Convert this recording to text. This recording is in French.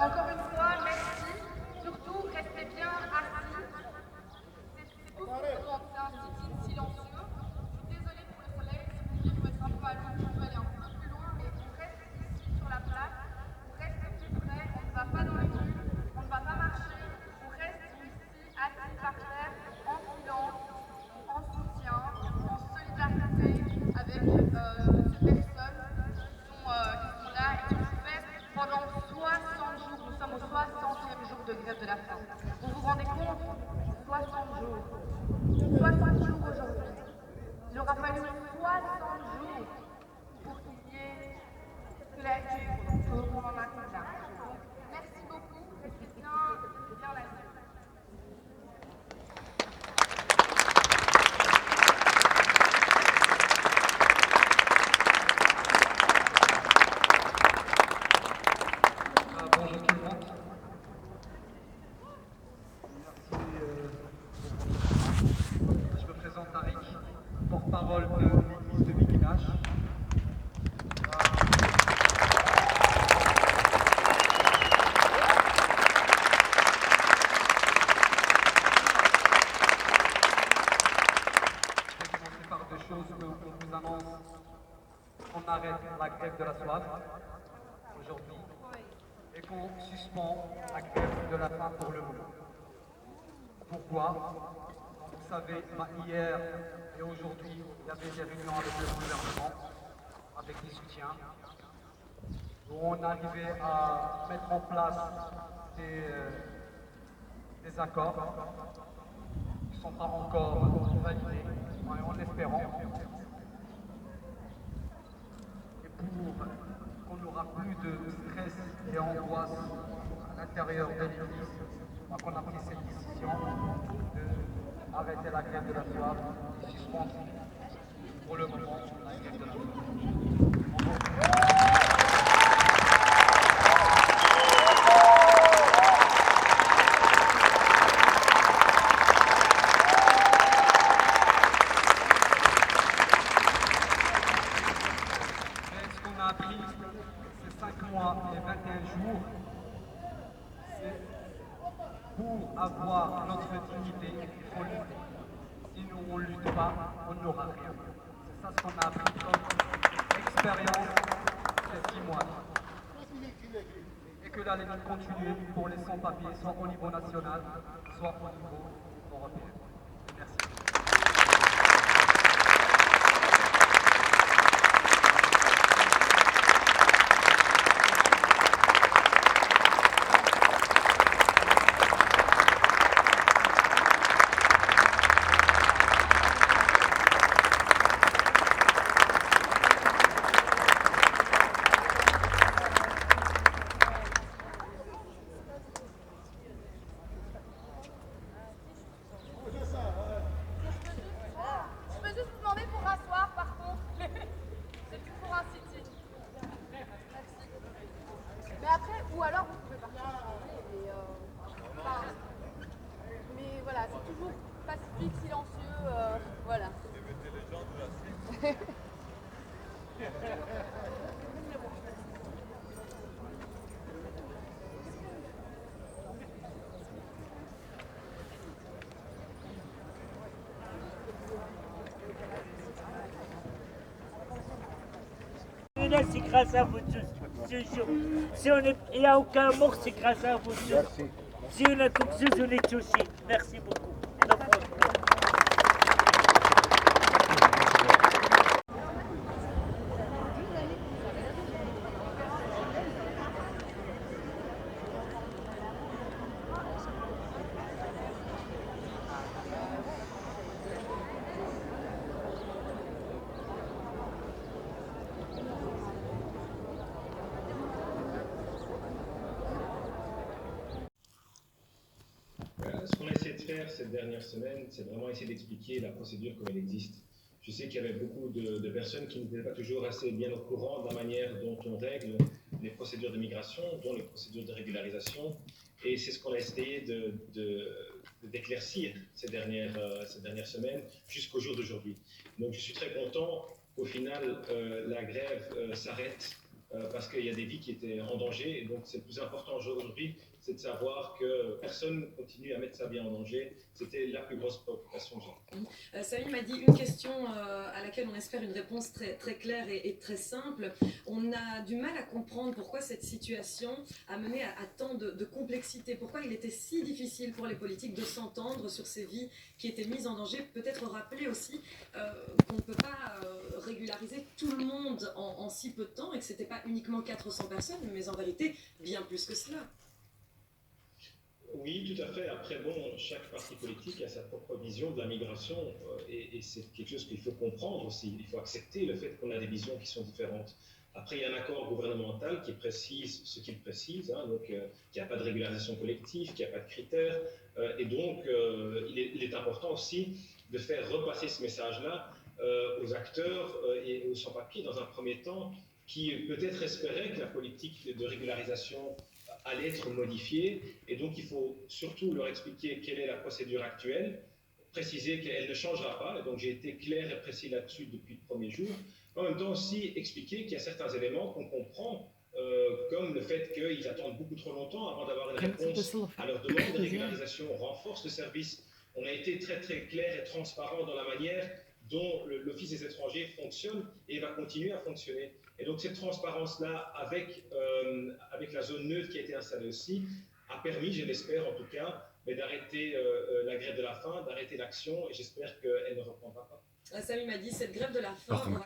Encore une fois, merci. Surtout, restez bien assis. C'est tout ce qu'on demande, c'est un sit-in silencieux. Je suis désolée pour le soleil, si vous voulez vous mettre un peu à l'ombre, on peut aller un peu plus loin, mais on reste ici sur la place, on reste plus près, on ne va pas dans les rues, on ne va pas marcher, on reste ici, assis par terre, en silence, en soutien, en solidarité avec toutes ces personnes qui sont là et qui ont fait pendant 60 jours, nous sommes au 60e jour de grève de la faim. Vous vous rendez compte? 60 jours. 60 jours aujourd'hui. Il aura fallu 60 jours pour qu'il y ait qu'on en arrive là. Donc, merci beaucoup. Restez bien là. Bonjour tout le monde. Je me présente Tariq, porte-parole de l'église de Béguinache. Je vais commencer par deux choses qu'on vous annonce. On arrête la grève de la soif aujourd'hui et qu'on suspend la grève de la faim pour le moment. Pourquoi? Vous savez, hier et aujourd'hui, il y avait des réunions avec le gouvernement, avec des soutiens, où on arrivait à mettre en place des accords qui ne sont pas encore validés, en espérant. Et pour qu'on n'aura plus de stress et angoisse à l'intérieur de l'Église, qu'on a pris cette décision d'arrêter la grève de la soif et suspendre pour le moment la grève de la soif. Mais ce qu'on a appris ces 5 mois et 21 jours, c'est pour avoir notre dignité, il faut lutter. Si nous on ne lutte pas, on n'aura rien. C'est ça ce qu'on a appris comme expérience ces 6 mois. Et que la lutte continue pour les sans-papiers, soit au niveau national, soit au niveau européen. Merci. voilà. Là, c'est grâce à vous tous. Si il n'y a aucun mort, c'est grâce à vous tous. Merci. Si on a quelque chose, on est touché. Merci beaucoup. Ce qu'on a essayé de faire cette dernière semaine, c'est vraiment essayer d'expliquer la procédure comme elle existe. Je sais qu'il y avait beaucoup de personnes qui n'étaient pas toujours assez bien au courant de la manière dont on règle les procédures de migration, dont les procédures de régularisation. Et c'est ce qu'on a essayé d'éclaircir ces dernières semaines jusqu'au jour d'aujourd'hui. Donc je suis très content qu'au final la grève s'arrête parce qu'il y a des vies qui étaient en danger. Et donc c'est le plus important aujourd'hui, c'est de savoir que personne continue à mettre sa vie en danger. C'était la plus grosse préoccupation que j'ai. Samy m'a dit une question à laquelle on espère une réponse très, très claire et très simple. On a du mal à comprendre pourquoi cette situation a mené à tant de complexité. Pourquoi il était si difficile pour les politiques de s'entendre sur ces vies qui étaient mises en danger. Peut-être rappeler aussi qu'on ne peut pas régulariser tout le monde en si peu de temps et que ce n'était pas uniquement 400 personnes, mais en vérité bien plus que cela. Oui, tout à fait. Après, bon, chaque parti politique a sa propre vision de la migration et c'est quelque chose qu'il faut comprendre aussi. Il faut accepter le fait qu'on a des visions qui sont différentes. Après, il y a un accord gouvernemental qui précise ce qu'il précise, hein, donc qu'il n'y a pas de régularisation collective, qu'il n'y a pas de critères. Et donc, il est important aussi de faire repasser ce message-là aux acteurs et aux sans-papiers dans un premier temps qui peut-être espéraient que la politique de régularisation allait être modifiée, et donc il faut surtout leur expliquer quelle est la procédure actuelle, préciser qu'elle ne changera pas, et donc j'ai été clair et précis là-dessus depuis le premier jour, en même temps aussi expliquer qu'il y a certains éléments qu'on comprend, comme le fait qu'ils attendent beaucoup trop longtemps avant d'avoir une réponse à leur demande de régularisation. On renforce le service, on a été très très clair et transparent dans la manière dont l'Office des étrangers fonctionne et va continuer à fonctionner. Et donc cette transparence-là, avec la zone neutre qui a été installée aussi, a permis, je l'espère en tout cas, d'arrêter la grève de la faim, d'arrêter l'action, et j'espère qu'elle ne reprendra pas. Samy m'a dit, cette grève de la faim...